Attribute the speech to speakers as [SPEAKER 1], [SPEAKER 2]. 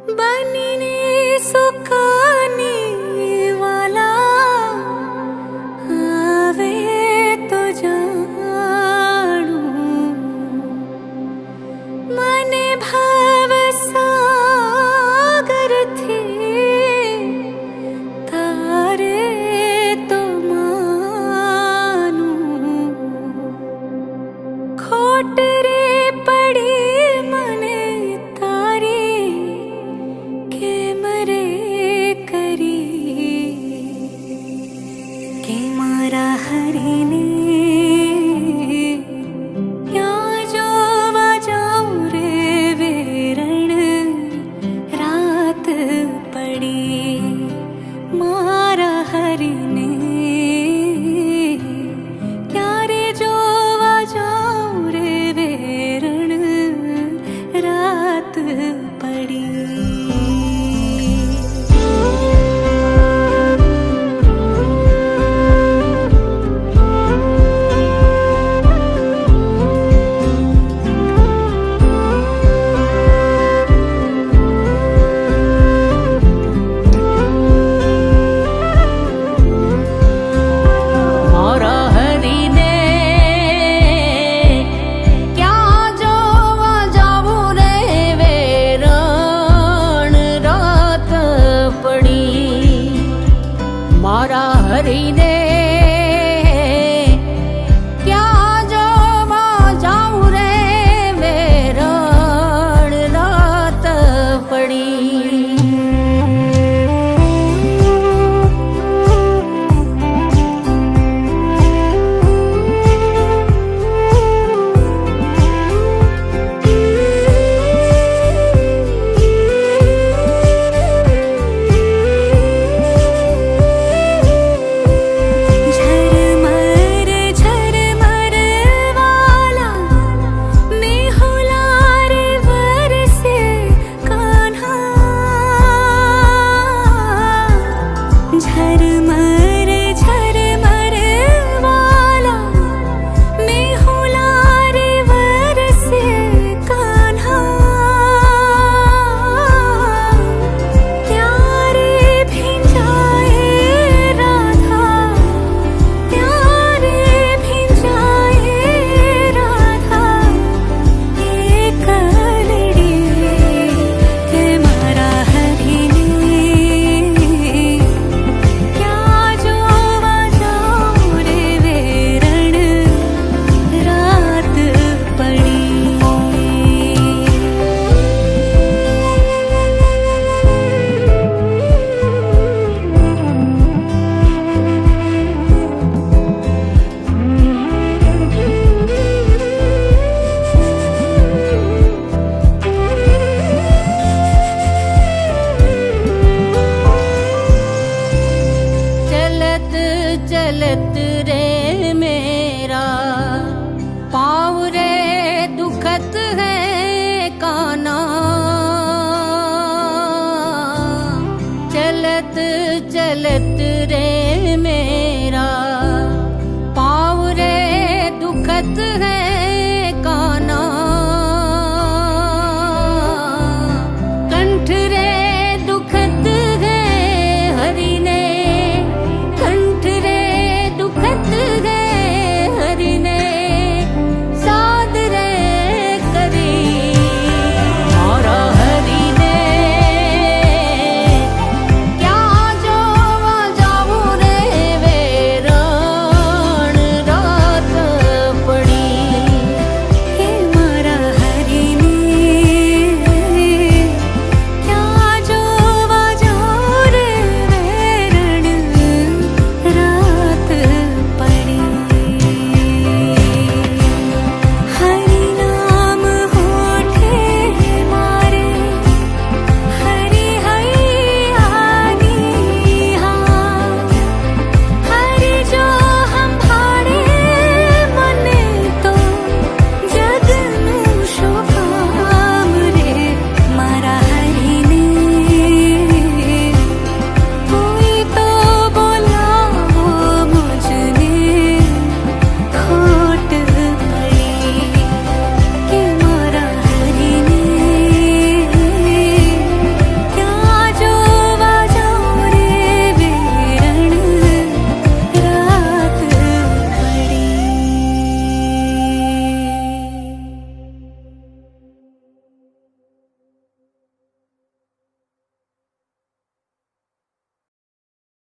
[SPEAKER 1] बनने सुखाने वाला आवे तो जानू मने भाव सागर थे तारे तो मानू खोट रे पड़ी मने तारी के मरे करी के मारा हरिने या जो जाऊं रे वेरण रात पड़ी मारा हरिने क्या रे जो जाऊं रे वेरण रात पड़ी।
[SPEAKER 2] मारा हरिने क्या जो जाऊं रे वेरण रात पड़ी। चलत रे मेरा पाँव रे दुखत है काना चलत चलत